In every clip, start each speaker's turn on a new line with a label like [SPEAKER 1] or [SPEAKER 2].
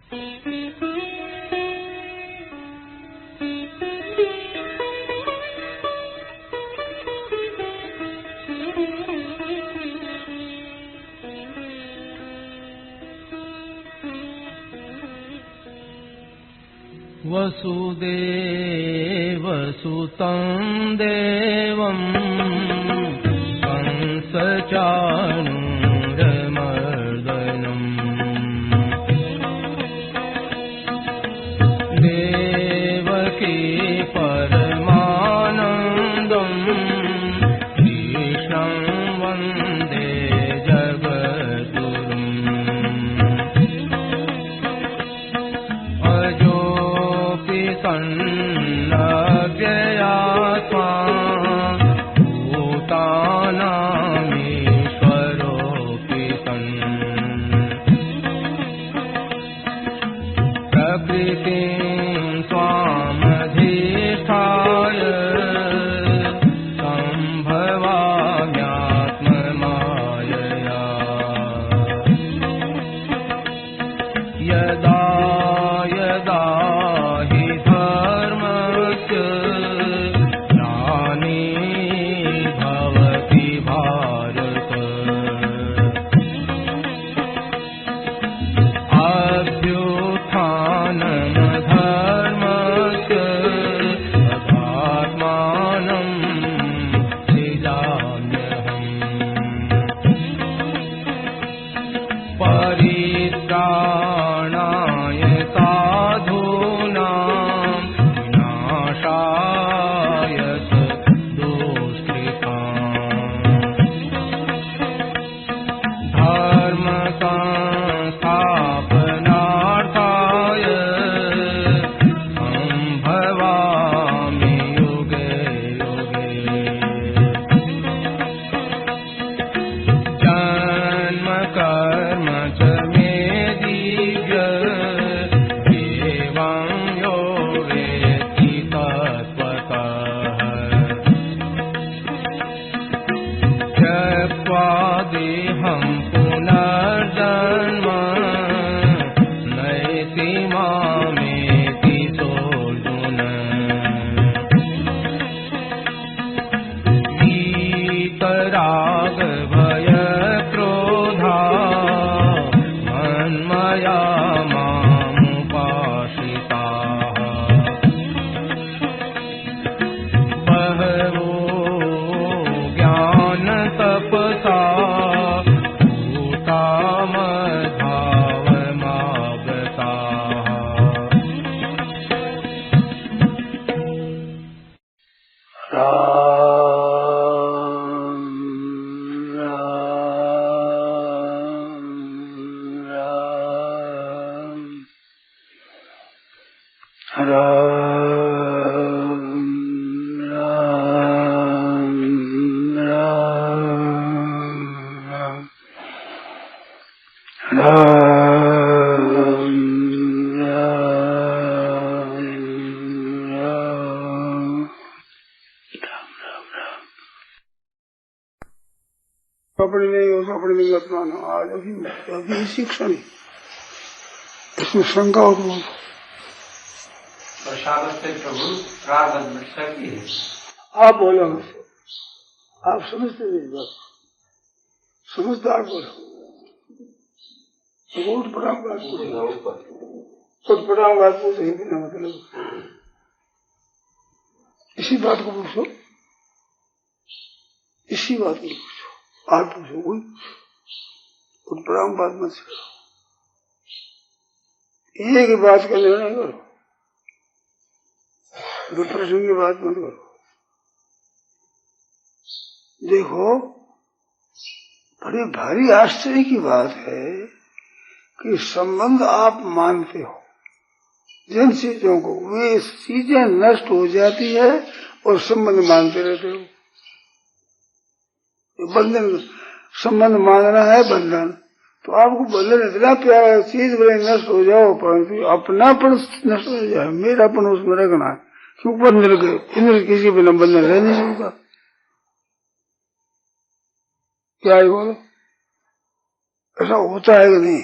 [SPEAKER 1] वसुदेवसुतं देवं कंसचाणूरमर्दनम् देवकी परमानन्दं कृष्णं वन्दे जगद्गुरुम् सन्नव्ययात्मा भूतानामीश्वरोऽपि सन् प्रकृतिं स्वामधिष्ठाय सम्भवाम्यात्ममायया यदा यदा हि धर्मस्य ग्लानिर्भवति भारत अभ्युत्थानमधर्मस्य तदात्मानं सृजाम्यहम् परित्राणाय साधूनां विनाशाय दुष्कृताम् धर्मसंस्थापनार्थाय सम्भवामि युगे युगे जन्म कर्म च मे दिव्य एवं यो वेत्ति तत्त्वतः त्यक्त्वा देहं पुनर्जन्म नयति मामेति सोऽर्जुन वीतराग भयक्रोधा मन्मया मामुपाश्रिताः बहवो ज्ञानतपसा भूता मद्भावमागताः
[SPEAKER 2] अपने नहीं हो अपने में मत मानो। आज अभी इसी क्षण इसमें शंका उत्पन्न
[SPEAKER 3] प्रभु प्रारब्ध मिट सकती है।
[SPEAKER 2] आप बोलो, आप समझते नहीं बस समझदार बोलो। उठपटांग बात पूछे, उठपटांग बात पूछे बिना मतलब इसी बात को पूछो, इसी बात को पूछो। आप पूछो कोई उठपटांग बात मत करो, एक बात का निर्णय करो, दो प्रश्न की बात मत करो। देखो बड़ी भारी आश्चर्य की बात है कि संबंध आप मानते हो जिन चीजों को, वे चीजें नष्ट हो जाती है और संबंध मानते रहते हो। बंधन संबंध मानना है बंधन, तो आपको बंधन इतना प्यारा चीज बड़े नष्ट हो जाओ, परंतु अपनापन नष्ट हो जाए, मेरापन उसमें रखना है। क्यों बंधन के इंद्र किसी बिना बंधन रह नहीं सकता। क्या है बोलो, ऐसा होता है कि नहीं?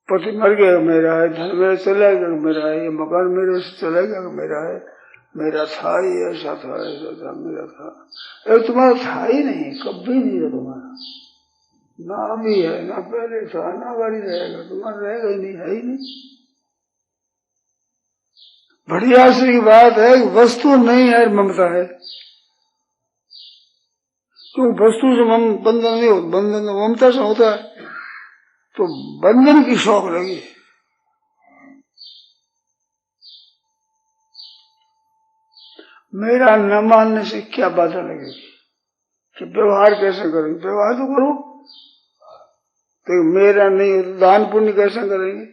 [SPEAKER 2] पति मर गया मेरा है, धन मेरा चला गया मेरा है, ये मकान मेरे से चला गया मेरा है, मेरा था ही ऐसा था मेरा था। एक तुम्हारा था ही नहीं, कभी नहीं है तुम्हारा, ना अभी है ना पहले था ना गाड़ी रहेगा, तुम्हारा रहेगा ही नहीं, है ही नहीं। बड़ी आश्चर्य की बात है, वस्तु नहीं है ममता है। क्यों? वस्तु से बंधन नहीं होता, बंधन ममता से होता है, तो बंधन की शौक लगी। मेरा न मानने से क्या बाधा लगेगी कि व्यवहार कैसे करेंगे? व्यवहार तो करो, तो मेरा नहीं दान पुण्य कैसे करेंगे?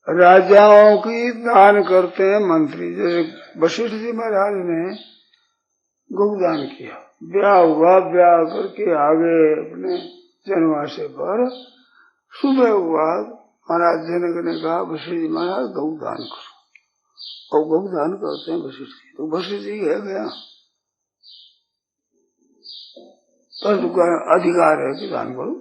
[SPEAKER 2] राजाओं की दान करते हैं मंत्री, जैसे वशिष्ठ जी महाराज ने गोदान किया, ब्याह हुआ, ब्याह करके आगे अपने जनवासे पर सुबह हुआ, महाराज जनक ने कहा वशिष्ठ जी महाराज गौदान करो, और गौदान करते हैं वशिष्ठ जी, तो वशिष्ठ जी है गया, पर अधिकार है कि दान करो।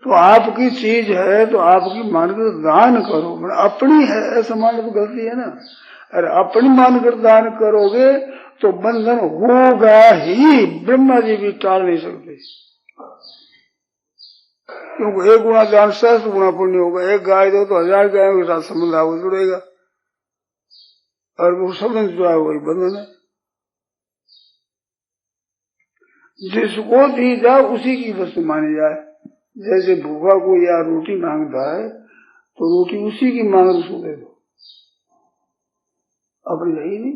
[SPEAKER 2] तो आपकी चीज है तो आपकी मानकर दान करो, अपनी है ऐसा मान तो गलती है ना। अरे अपनी मानकर दान करोगे तो बंधन होगा ही, ब्रह्मा जी भी टाल नहीं सकते, क्योंकि एक गुना दान 7 गुना पुण्य होगा। एक गाय दो तो 1000 गायों के साथ संबंध आपको जुड़ेगा, और वो संबंध जुड़ा वही बंधन है। जिसको दी जाए उसी की वस्तु मानी जाए। जैसे भूखा को या रोटी मांगता है तो रोटी उसी की मांग उसको दे दो, अपनी है ही नहीं,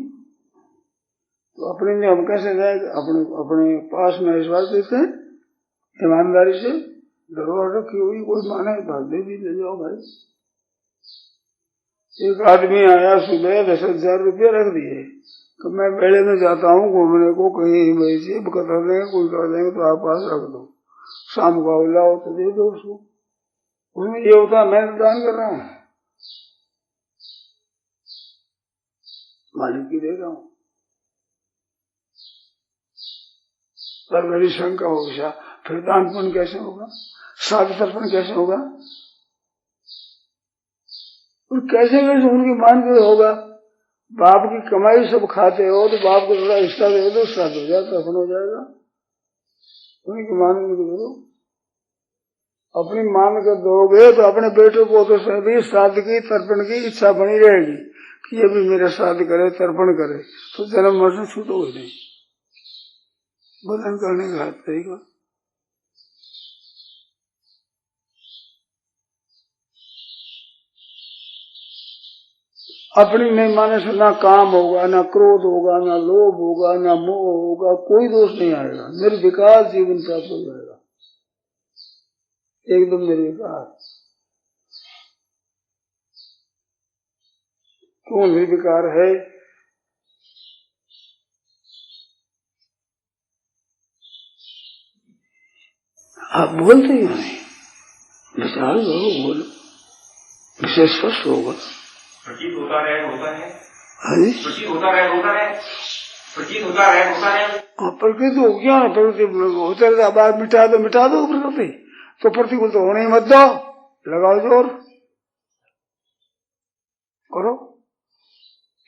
[SPEAKER 2] तो अपने में हम कैसे जाएंगे? अपने अपने पास में विश्वास देते हैं, ईमानदारी से धरोहर रखी हुई, कोई माने तो दे दी, ले जाओ भाई। एक आदमी आया सुबह 10,000 रुपया रख दिए, तो मैं मेले में जाता हूँ घूमने को, कहीं वही से कर देंगे, कोई कर देंगे तो आप पास रख दो, शाम को लाओ तो दे दो उसको। उसमें ये होता है मैं दान कर रहा हूँ, मालिक की दे रहा हूँ। पर मेरी शंका हो गया, फिर दान पुण्य कैसे होगा? श्राद्ध तर्पण कैसे होगा? और कैसे कैसे उनकी मान के होगा? बाप की कमाई सब खाते हो तो बाप को थोड़ा हिस्सा दे दो, श्राद्ध हो जाए, तर्पण हो जाएगा। उनकी मान के दो, अपनी मान कर दोगे तो अपने बेटे को तो भी श्राद्ध की तर्पण की इच्छा बनी रहेगी कि ये भी मेरा श्राद्ध करे, तर्पण करे, तो जन्म मरण से छूटोगे नहीं। बदन करने का तरीका अपनी नहीं माने से ना काम होगा, ना क्रोध होगा, ना लोभ होगा, ना मोह होगा, कोई दोष नहीं आएगा, निर्विकार जीवन प्राप्त हो जाएगा, एकदम निर्विकार। क्यों निर्विकार है? आप बोलते ही नहीं, विचार करो, बोलो, विशेष स्पष्ट होगा।
[SPEAKER 3] प्रतीत होता रहे होता है,
[SPEAKER 2] हाँ जी,
[SPEAKER 3] प्रतीत होता रहे होता है, प्रतीत होता रहे होता है।
[SPEAKER 2] प्रकृति हो गया ना, प्रकृति होते रहता, अब आप मिटा दो प्रकृति, तो प्रतिकूल तो होने ही मत दो, लगाओ जोर, करो,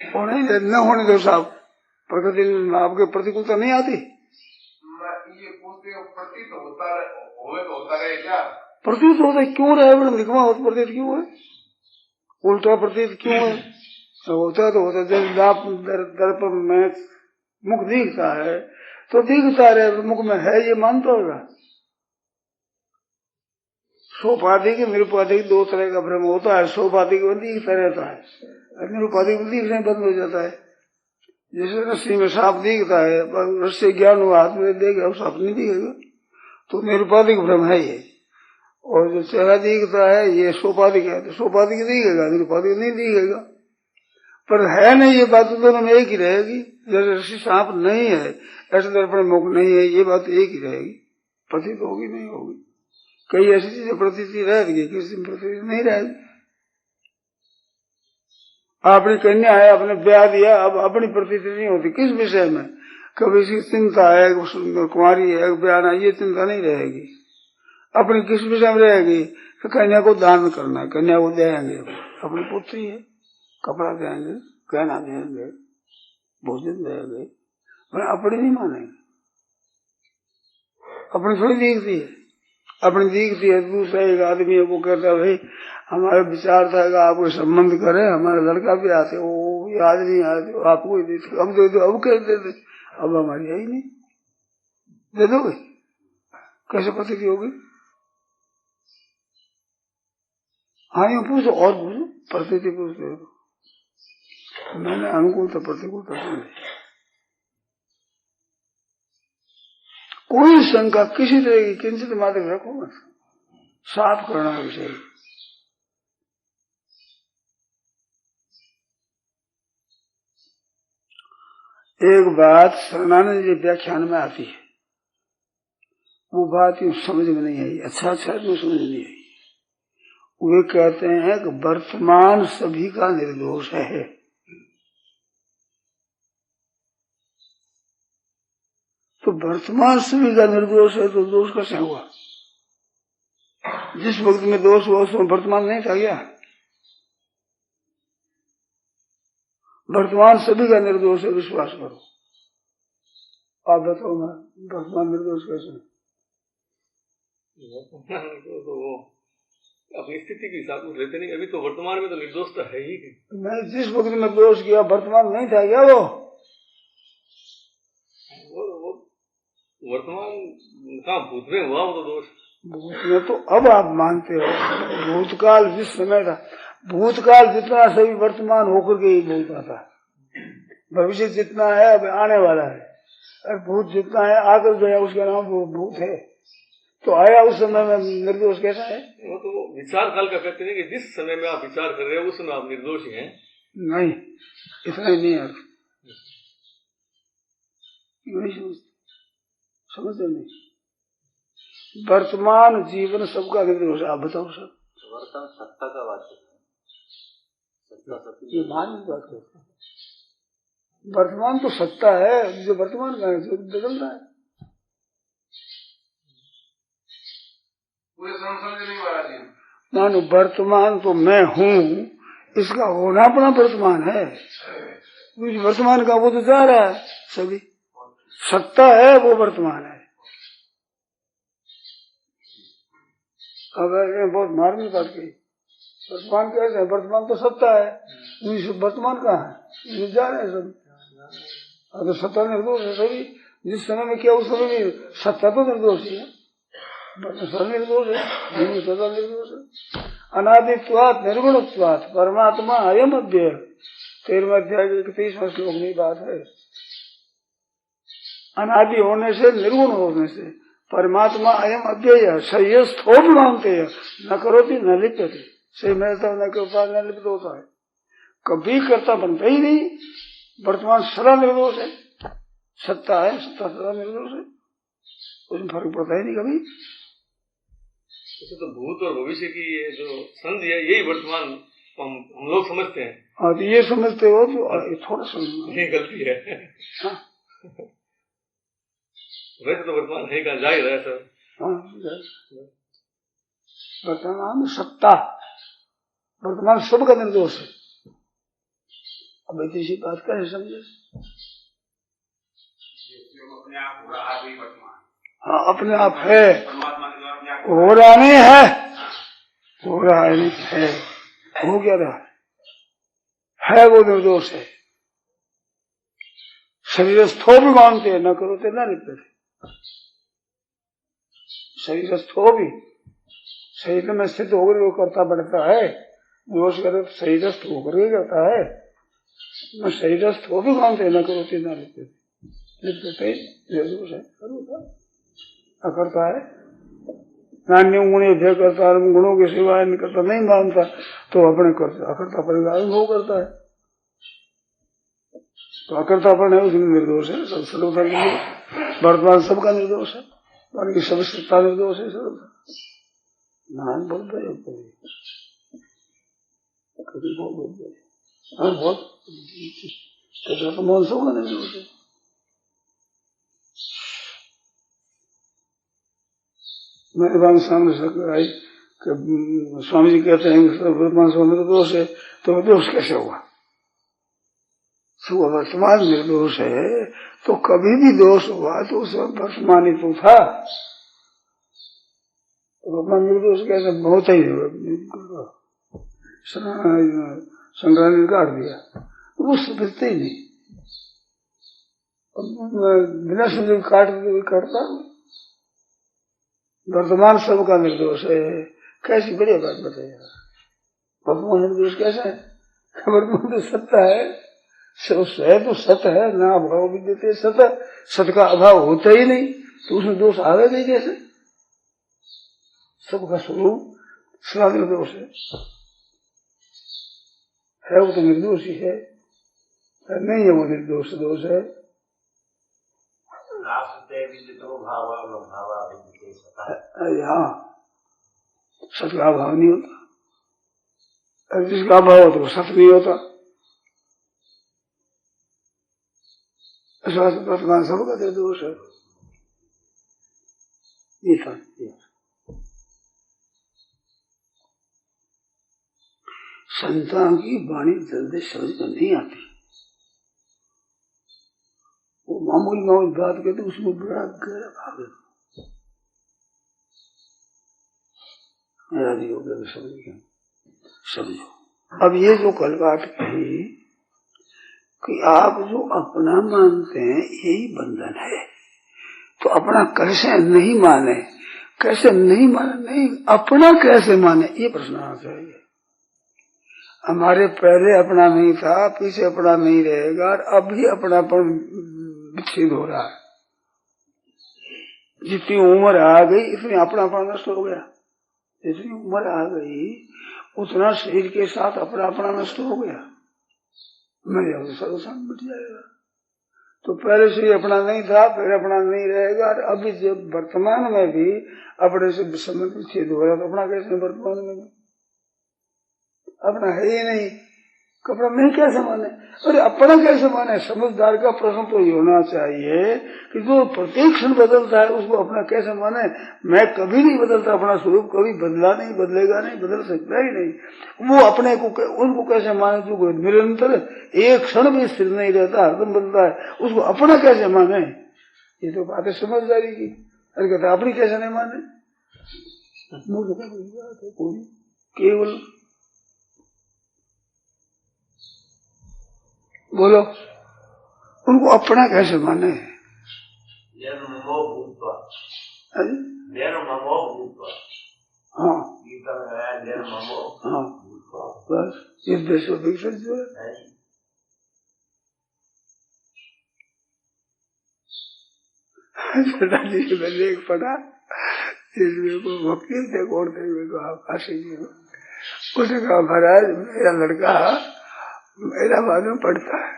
[SPEAKER 2] होने न होने दो साहब, प्रकृति आपके प्रतिकूलता नहीं आती।
[SPEAKER 3] ये पूछते हो प्रतीत होता रहे क्या?
[SPEAKER 2] प्रतीत होता क्यों रहे? बड़ा निकमा होता, प्रतीत क्यों है? उल्टा प्रतीत क्यों है? होता तो होता, जैसे दर्पण में मुख दिखता है तो दिखता रहे, मुख में है ये मानता होगा। सोपाधिक निरुपाधिक 2 तरह का भ्रम होता है। सोपाधिक में दिखता रहता है, निरुपाधिक में दिखने बंद हो जाता है। जैसे रस्सी में सांप दिखता है, रस्सी ज्ञान हुआ हाथ में देगा, सांप नहीं दिखेगा, तो निरुपाधिक भ्रम है ये। और जो चेहरा दिखता है ये सोपाधिक है, तो सोपाधिक दिखेगा, निरुपाधिक नहीं दिखेगा। पर है नहीं, ये बात दोनों में एक ही रहेगी। जैसे रस्सी सांप नहीं है, ऐसे दर्पण मुख नहीं है, ये बात एक ही रहेगी, प्रतीत होगी नहीं होगी। कई ऐसी चीजें प्रतीति रहेगी, किसी में प्रतीति नहीं रहेगी। आपने कन्या है, आपने ब्याह दिया, अब अपनी प्रतीति नहीं होती किस विषय में? कभी इसकी चिंता है, कुमारी है, ब्याह ना, ये चिंता नहीं रहेगी। अपनी किस विषय में रहेगी कि कन्या को दान करना है, कन्या को देंगे, अपनी पुत्री है, कपड़ा देंगे, गहना देंगे, भोजन देंगे, पर अपनी नहीं मानेंगे। अपनी थोड़ी दिखती है, अपनी दिखती है। दूसरा एक आदमी है वो कहता है भाई हमारे विचार था कि आप कोई संबंध करे, हमारे लड़का भी आते, वो याद नहीं आते, आपको ही देते, अब दे दो, अब कह देते, अब हमारी है ही नहीं, दे दोगे कैसे पता की होगी? हाँ यूँ पूछो और पूछो, प्रतीति पूछते हो। मैंने अनुकूल तो प्रतिकूल तो नहीं। कोई शंका किसी तरह की किंचित मात्र रखो मत, साफ करना विषय। एक बात शरणानंद जी व्याख्यान में आती है, वो बात यूँ समझ में नहीं आई, अच्छा यूँ समझ नहीं आई। वे कहते हैं कि वर्तमान सभी का निर्दोष है। तो वर्तमान सभी का निर्दोष है तो दोष कैसे हुआ? जिस वक्त में दोष हुआ उसमें वर्तमान नहीं था क्या? वर्तमान सभी का निर्दोष है, विश्वास करो। आप बताओ ना, वर्तमान निर्दोष कैसे?
[SPEAKER 4] तो अपनी स्थिति के हिसाब से रहते नहीं, अभी तो वर्तमान में तो निर्दोष तो है ही
[SPEAKER 2] नहीं। जिस वक्त में दोष किया वर्तमान नहीं था क्या?
[SPEAKER 4] वो वर्तमान कहाँ भूत में हुआ वो तो दोष?
[SPEAKER 2] भूत में तो अब आप मानते हो, भूतकाल जिस समय था, भूतकाल जितना सभी वर्तमान होकर के ही बोलता था, भविष्य जितना है अब आने वाला है, और भूत जितना है आकर गया उसका नाम वो भूत है। तो आया उस समय में निर्दोष कैसा है?
[SPEAKER 4] वो तो विचार काल का कहते हैं कि जिस समय में आप विचार कर रहे हो उस समय आप निर्दोष हैं।
[SPEAKER 2] नहीं, इतना ही नहीं अर्थ, समझते नहीं। वर्तमान जीवन सबका निर्दोष है। आप बताओ सर,
[SPEAKER 5] वर्तमान सत्ता का वाच्य है,
[SPEAKER 2] ये मान बात करते हैं। वर्तमान तो सत्ता है, जो वर्तमान का है जो बदल रहा है।
[SPEAKER 3] पूरे समझ नहीं महाराज जी।
[SPEAKER 2] मानो वर्तमान तो मैं हूँ, इसका होना अपना वर्तमान है, वर्तमान का वो तो जा रहा है, सभी सत्ता है वो वर्तमान है। अब बहुत मार्मिक बात कही, वर्तमान कैसे है? वर्तमान तो सत्ता है, वर्तमान कहाँ है? ये जा रहे हैं सब। अगर सत्ता निर्दोष है सभी, जिस समय में किया उस समय में सत्ता तो निर्दोष ही है, निर्दोष है, सदा निर्दोष है। अनादित्वात् निर्गुणत्वात् परमात्मा अयम अव्यय, 13वें अध्याय के 31वें श्लोक में बात है। अनादि होने से, निर्गुण होने से परमात्मा अयम अव्यय सयस्थोप मानते हैं, न करोति न लिप्यते, से मिलता न करता न लिप्त होता है, कभी करता बनता ही नहीं। वर्तमान सदा निर्दोष है, सत्ता है, सत्ता सदा निर्दोष है, उसमें फर्क पड़ता ही नहीं कभी।
[SPEAKER 4] तो भूत और भविष्य की ये जो संधि है यही वर्तमान हम लोग समझते हैं।
[SPEAKER 2] हाँ, तो ये समझते हो तो थोड़ा समझ,
[SPEAKER 4] ये गलती है।
[SPEAKER 2] हाँ।
[SPEAKER 4] वैसे तो वर्तमान है का जाहिर है सर।
[SPEAKER 2] हाँ, वर्तमान सत्ता, वर्तमान सब का निर्दोष है। अब ऐसी बात कैसे समझे?
[SPEAKER 3] अपने आप हो रहा है वर्तमान,
[SPEAKER 2] हाँ अपने आप है,
[SPEAKER 3] परमात्मा के द्वारा
[SPEAKER 2] हो रहा नहीं है, हो रहा है नहीं है, हो क्या रहा है वो निर्दोष है। शरीरस्थो भी मानते हैं, न करो तो न लिपते, शरीरस्थो भी, शरीर में स्थित होकर वो करता बढ़ता है, दोष करे तो शरीरस्थ होकर के करता है, न शरीरस्थ हो भी मानते हैं, न करो तो न लिपते, लिपते निर्दोष है, करता है। नान्य गुणे भय करता है, गुणों के सिवाय करता नहीं मानता तो अपने करता अकर्ता परिवार वो करता है, तो अकर्तापन है उसमें निर्दोष है। सब सर्वथा निर्दोष, वर्तमान सबका निर्दोष है, बाकी सब सत्ता निर्दोष है सर्वथा। नारायण बहुत बड़े कभी बहुत बड़े, हाँ बहुत तो मौसम का निर्दोष है। मेरे बात सामने शक आई कि स्वामी जी कहते हैं कि वर्तमान समय निर्दोष है, तो निर्दोष कैसे हुआ? सुबह वर्तमान निर्दोष है तो कभी भी दोष हुआ तो उस वक्त वर्तमान ही तो था। वर्तमान निर्दोष कैसे? बहुत ही संग्रह ने काट दिया, वो समझते ही नहीं। बिना समझे काटता वर्तमान सबका निर्दोष है। कैसी बढ़िया बात बताइए। वर्तमान निर्दोष कैसा है? वर्तमान तो सत्य है, तो सत्य है ना, अभाव भी देते सत्य, सत्य का अभाव होता ही नहीं तो उसमें दोष आवेगा ही कैसे? सबका स्वरूप सदा निर्दोष है वो तो निर्दोष ही है, नहीं है वो निर्दोष दोष है। हाँ, सत्य का अभाव नहीं होता, जिसका अभाव होता है वो सत्य नहीं होता। वर्तमान सबका निर्दोष है। ये था संतान की वाणी जल्दी समझ में नहीं आती। वो मामूली बात कहते उसमें बड़ा गहरा भाव है। मेरा जी हो गया, समझो। अब ये जो कल बात कही कि आप जो अपना मानते हैं यही बंधन है, तो अपना कैसे नहीं माने, कैसे नहीं माने, नहीं अपना कैसे माने, ये प्रश्न आना चाहिए। हमारे पहले अपना नहीं था, पीछे अपना नहीं रहेगा, और अभी अपनापन विच्छेद हो रहा है। जितनी उम्र आ गई इतनी अपनापन नष्ट हो गया, जितनी उम्र आ गई उतना शरीर के साथ अपना नष्ट हो गया, मेरे सर्वसंग मिट जाएगा। तो पहले से ही अपना नहीं था, फिर अपना नहीं रहेगा, और अभी जब वर्तमान में भी अपने से संबंध विच्छेद हो रहा तो अपना कैसे? वर्तमान में अपना है ही नहीं, अपना नहीं कैसे माने? अरे अपना कैसे माने? समझदार का प्रश्न तो ये होना चाहिए कि जो प्रत्येक क्षण बदलता है उसको अपना कैसे माने? मैं कभी नहीं बदलता, अपना स्वरूप कभी बदला नहीं, बदलेगा नहीं, बदल सकता ही नहीं। वो अपने को उनको कैसे माने जो निरंतर एक क्षण भी स्थिर नहीं रहता, हरदम बदलता है, उसको अपना कैसे माने? ये तो बात है समझदारी की। अरे कहता अपनी कैसे नहीं माने? केवल बोलो, उनको अपना कैसे माने? हाँ हाँ, बस इस देश में जो है मैंने एक पढ़ा, इसमें को वकील थे, कौन थे मेरे आप काशी जी, उसने कहा महाराज मेरा लड़का मेरा बाद में पढ़ता है।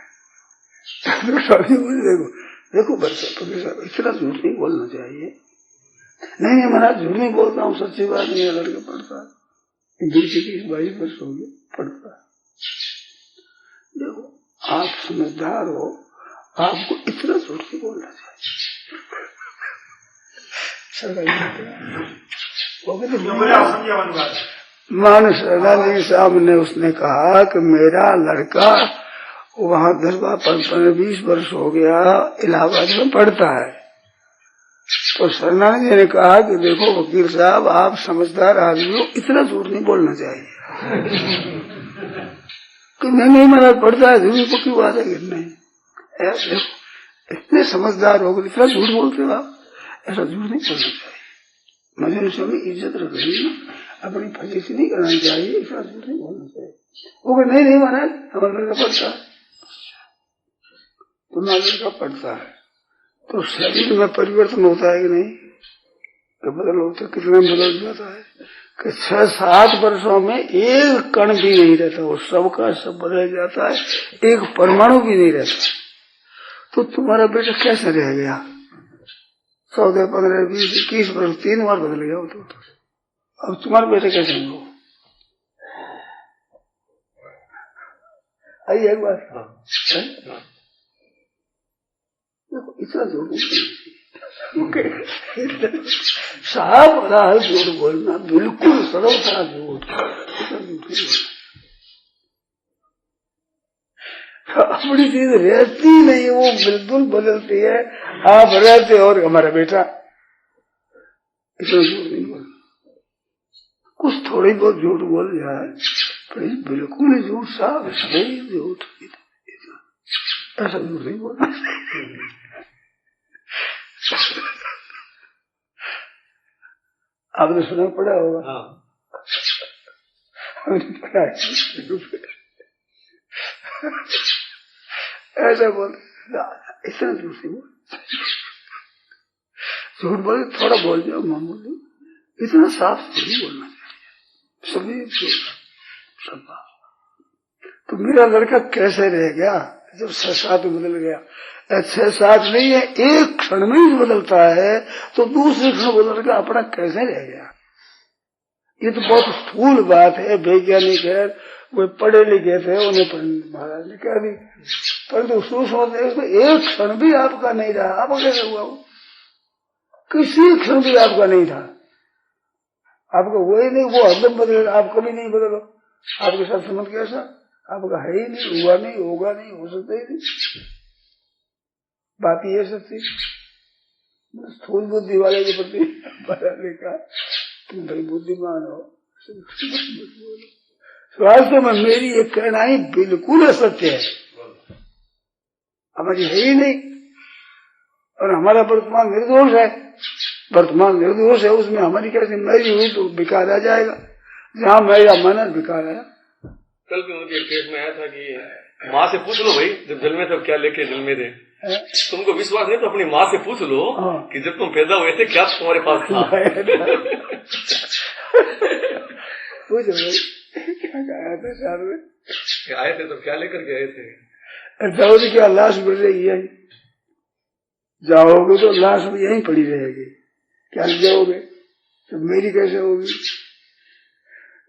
[SPEAKER 2] तो स्वामी बोले देखो बच्चा इतना झूठ नहीं बोलना चाहिए। नहीं महाराज झूठ नहीं बोलता हूँ, सच्ची बात नहीं है, लड़का पढ़ता है, 20-22 वर्ष हो गए पढ़ता है। देखो आप समझदार हो, आपको इतना झूठ नहीं बोलना चाहिए। मानस जी के सामने उसने कहा कि मेरा लड़का वहाँ 10-15-20 वर्ष हो गया इलाहाबाद में पढ़ता है। तो सरनानी जी ने कहा कि देखो वकील साहब आप समझदार आदमी हो, इतना झूठ नहीं बोलना चाहिए। कि नहीं महाराज पढ़ता है, झूठी पक्की बात है कि नहीं? देखो इतने समझदार हो गए, इतना झूठ बोलते हो आप, ऐसा झूठ नहीं बोलना चाहिए। मुझे सभी इज्जत रखनी, अपनी फजीती नहीं करनी चाहिए, इतना झूठ नहीं बोलना चाहिए। वो नहीं महाराज हमारा लड़का पढ़ता है, तुम्हारा लड़का पढ़ता है, तो शरीर में परिवर्तन होता है कि नहीं? तो बदल होता, कितना बदल जाता है कि 6-7 वर्षों में एक कण भी नहीं रहता, वो सबका सब बदल जाता है, एक परमाणु भी नहीं रहता। तो तुम्हारा बेटा कैसे रह गया? 14, 15, 20, 21 वर्ष 3 बार बदल गया वो तो। अब तुम्हारे बेटे कैसे हो? आइए एक बार देखो, इतना जोर साफ रहा झूठ बोलना, बिल्कुल सरल था झूठ। अपनी चीज रहती नहीं, वो बिल्कुल बदलती है। आप रहते और हमारा बेटा इतना झूठ नहीं बोल, कुछ थोड़ी बहुत झूठ बोल जाए, पर बिल्कुल ही झूठ, साफ सही झूठ, ऐसा झूठ नहीं बोलना। आपने सुना पड़ा होगा।
[SPEAKER 4] हाँ।
[SPEAKER 2] पढ़ा ऐसा बोल, इतना झूठ नहीं बोल, झूठ बोले थोड़ा बोल जाओ मामूली, इतना साफ नहीं बोलना चाहिए। सभी सब। तो मेरा लड़का कैसे रह गया जब 6-7 बदल गया? 6-7 नहीं है, एक क्षण में ही बदलता है, तो दूसरे क्षण बदल का अपना कैसे रह गया? ये तो बहुत स्थूल बात है। वैज्ञानिक है, वो पढ़े लिखे थे, उन्हें महाराज ने कह दी, परंतु सूक्ष्म एक क्षण भी आपका नहीं रहा। आपका कैसे हुआ? वो किसी क्षण भी आपका नहीं था, आपका वही नहीं, वो हरदम बदले, आप कभी नहीं बदलो। आपके साथ संबंध कैसा? आपका है ही नहीं, हुआ नहीं, होगा नहीं, हो सकता ही नहीं। बात ये सच्ची। स्थूल बुद्धि वाले के प्रति पढ़ाने का तुम भाई बुद्धिमान हो, वास्तव में मेरी ये कहना ही बिल्कुल असत्य है, हमारी है ही नहीं। और हमारा वर्तमान निर्दोष है, वर्तमान निर्दोष है, उसमें हमारी कैसे मेरी हुई तो बेकार आ जाएगा। जहाँ मेरा मन बेकार आया।
[SPEAKER 4] कल भी उनके केस में आया था कि माँ से पूछ लो भाई, जब जन्मे तब क्या लेके जन्मे थे। तुमको विश्वास नहीं तो अपनी माँ से पूछ लो कि जब तुम पैदा हुए थे क्या तुम्हारे पास था।
[SPEAKER 2] पूछ भाई क्या आया था साल में,
[SPEAKER 4] आए थे तो क्या लेकर के आए थे?
[SPEAKER 2] जाओगे क्या लाश बढ़ रही है, जाओगे तो लाश में यहीं पड़ी रहेगी, क्या जाओगे तो मेरी कैसे होगी?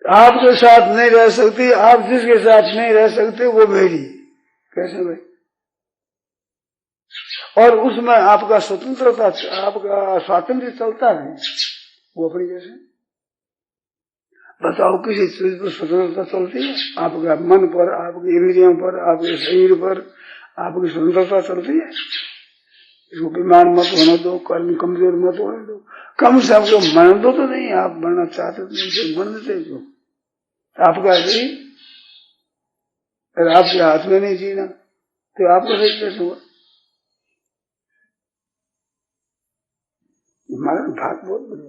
[SPEAKER 2] आपके साथ नहीं रह सकती, आप जिसके साथ नहीं रह सकते वो मेरी कैसे भाई? और उसमें आपका स्वतंत्रता, आपका स्वातंत्र चलता नहीं, वो अपनी कैसे? बताओ किसी चीज पर स्वतंत्रता चलती है? आपका मन पर, आपकी इंद्रियों पर, आपके शरीर पर आपकी स्वतंत्रता चलती है? इसको बीमार मत होने दो, कर्म कमजोर मत होने दो, कम से आपको मन दो तो नहीं, आप बनना चाहते तो नहीं, मन देते क्यों? आपका शरीर अगर आपके हाथ में नहीं जीना तो आपका शरीर कैसे हुआ? हमारा बात बहुत बड़ी,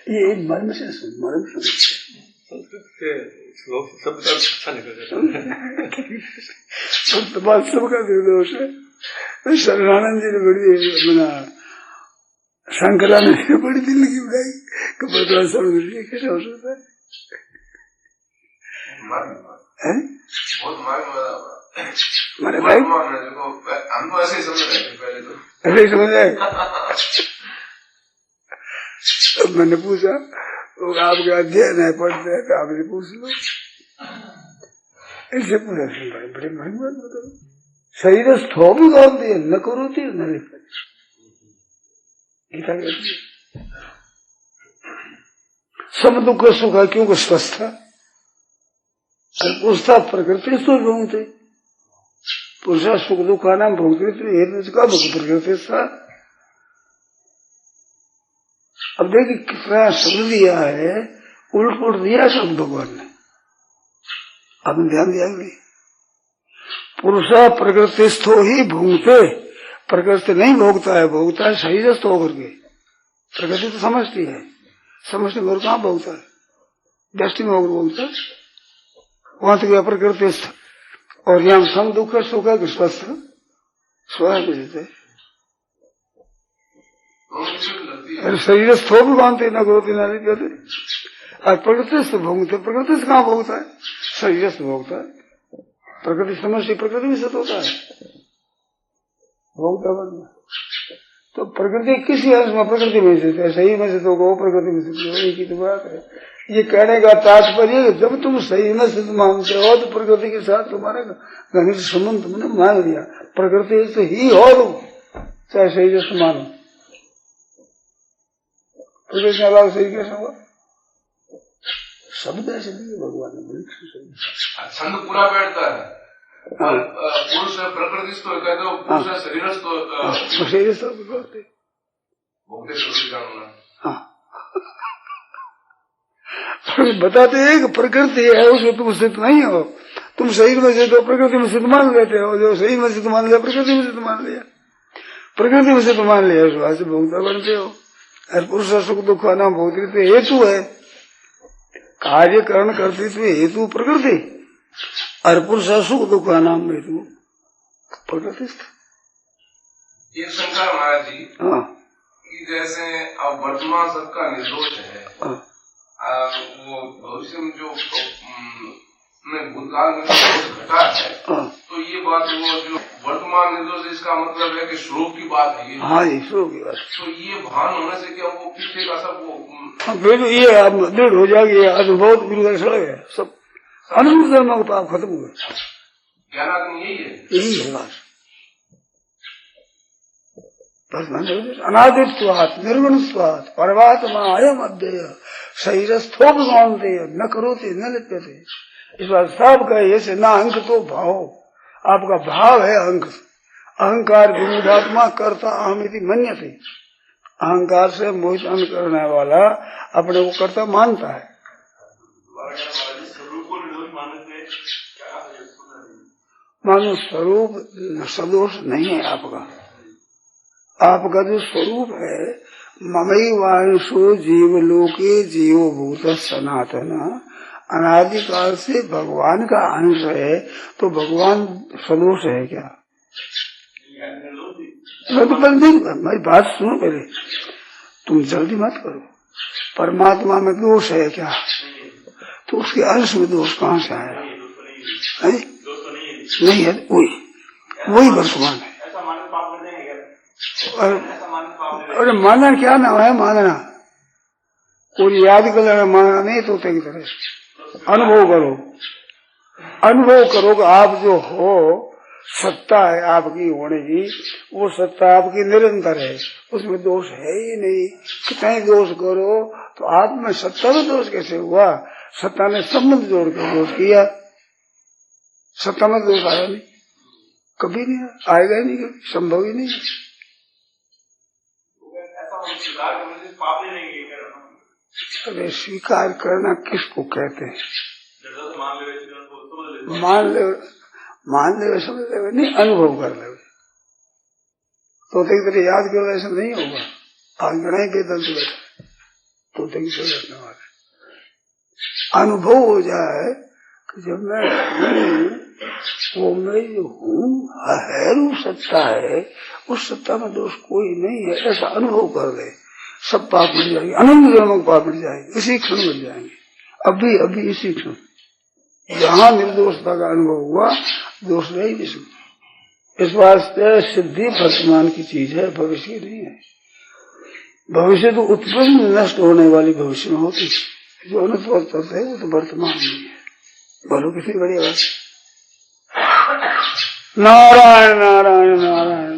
[SPEAKER 2] ये मर्म से मर्म
[SPEAKER 4] संस्कृत से शब्द का अच्छा निकल जाता है।
[SPEAKER 2] सबका निर्दोष है। शरणानंद जी ने बड़ी बना, शंकरानंद ने बड़ी दिल की उड़ाई, कपड़ा समझ लीजिए कैसे हो सकता है? हमारे भाई
[SPEAKER 3] हमको ऐसे ही समझ रहे पहले तो
[SPEAKER 2] ऐसे ही समझ आए। मैंने पूछा, आपके अध्ययन है, पढ़ते हैं, तो आपने पूछ लो। ऐसे पूछा बड़े महिमा बताओ, शरीर स्थो भी गाँवती है, न करोती न लिखती, गीता कहती है। सब दुख सुख है क्योंकि स्वस्थ है, पूछता प्रकृति तो भोगते, पुरुषा सुख दुखा नाम भोगते का प्रकृति था। अब देखिए कितना शब्द दिया है, उल्ट पुलट दिया सब भगवान ने, आपने ध्यान दिया नहीं? पुरुषा प्रकृतिस्थो ही भूंगते, प्रकृति नहीं भोगता है, भोगता है शरीरस्थ होकर के। प्रकृति तो समझती है, समझते में कहाँ भोगता है, दृष्टि में होकर भोगता है, वहां तक प्रकृतिस्थ। और यहाँ सम दुख है, सुख है कि स्वस्थ स्वस्थ देते शरीरस्थ हो भी मानते न करोती ना नहीं कहते, और प्रकृतिस्थ भोगते, प्रकृति से कहाँ भोगता है, शरीरस्थ भोगता है। प्रकृति समझती, प्रकृति भी सत होता है, भोगता बनना। तो प्रकृति किसी अंश में प्रकृति में स्थित है, सही में स्थित होगा वो प्रकृति में स्थित होगा, एक ही तो बात है। ये कहने का तात्पर्य जब तुम सही में स्थित मानते हो तो प्रकृति के साथ तुम्हारा घनिष्ठ संबंध तुमने मान लिया, प्रकृति से ही हो तुम। चाहे शरीर समान हो। प्रकृति के अलावा शरीर कैसा हुआ? शब्द ऐसे नहीं भगवान ने
[SPEAKER 3] छंद पूरा बैठता है। पुरुष प्रकृति तो कहते हो, पुरुष शरीर तो
[SPEAKER 2] शरीर सब करते बताते हैं कि प्रकृति है उसमें तुम स्थित नहीं हो। तुम शरीर में स्थित हो, प्रकृति में स्थित मान लेते हो। जो शरीर में स्थित मान लिया, प्रकृति में स्थित मान लिया, प्रकृति में स्थित मान लिया, उस बात से भोक्ता बनते हो। और पुरुष सुख दुख का नाम भोक्तृत्व हेतु है। कार्यकरण कर्तृत्व हेतु प्रकृति और पुरुष सुख दुख का नाम हेतु प्रकृति।
[SPEAKER 3] ये शंकर महाराज जी,
[SPEAKER 2] हाँ,
[SPEAKER 3] कि जैसे अब वर्तमान सबका निर्दोष है, वो भविष्य में जो भूतकाल में दोष घटा है, तो ये बात वो जो वर्तमान निर्दोष, इसका मतलब है कि स्वरूप की बात है ये।
[SPEAKER 2] हाँ जी, स्वरूप की बात।
[SPEAKER 3] तो ये भान होने से क्या वो पीछे का सब वो
[SPEAKER 2] फिर ये आप दृढ़ हो जाएगी। अनुभव गुरु है, सब अनुभव धर्म का पाप खत्म हुए।
[SPEAKER 3] ज्ञानात्म यही है,
[SPEAKER 2] यही है बात। अनादित्वात् निर्गुणत्वात् परमात्मा अयम अद्वय शरीरस्थो भगवानते न करोते न लिप्यते। इस बात सब कहे ऐसे ना अंक तो भाव, आपका भाव है अंक। अहंकार विमूढ़ात्मा कर्ता अहमिति मन्यते। अहंकार से मोहित करने वाला अपने को कर्ता मानता है। मानो स्वरूप सदोष नहीं है आपका। आपका जो स्वरूप है, ममई वांशो जीवलोके जीवो भूत सनातन, अनादिकाल से भगवान का अंश है, तो भगवान सदोष है क्या? मेरी बात सुनो पहले, तुम जल्दी मत करो। परमात्मा में दोष है क्या? तो उसके अंश में दोष कहाँ से आया? नहीं है, वही वर्तमान है। अरे मानना क्या नाम है? मानना कोई याद कर लेना, मानना नहीं तो की तरह अनुभव करो। अनुभव करो कि आप जो हो, सत्ता है आपकी होने की, वो सत्ता आपकी निरंतर है, उसमें दोष है ही नहीं। कितना ही दोष करो तो आप में सत्ता में दोष कैसे हुआ? सत्ता ने संबंध जोड़ कर दोष किया, सत्ता में दोष आया नहीं, कभी नहीं आएगा ही नहीं, कभी संभव ही नहीं। अरे स्वीकार करना किसको कहते हैं? मान ले समझ ले, नहीं अनुभव कर ले। तो तेरे याद करो, ऐसा नहीं होगा। आंगना ही बेदल से बैठा तो बैठने वाले अनुभव हो जाए कि जब मैं वो मैं जो हूँ है रूप सत्ता है, उस सत्ता में दोष कोई नहीं है, ऐसा अनुभव कर ले। सब पाप मिल जाएंगे, अनंत जन्मों पाप मिल जाएंगे, इसी क्षण मिल जाएंगे। अभी इसी क्षण जहाँ निर्दोषता का अनुभव हुआ, दोष नहीं जिसमें। इस वास्ते सिद्धि वर्तमान की चीज है, भविष्य की नहीं है। भविष्य तो उत्पन्न नष्ट होने वाली भविष्य में होती है, जो अनुत्पन्न है वो तो वर्तमान नहीं है। बोलो कितनी बड़ी बात। नारायण नारायण नारायण।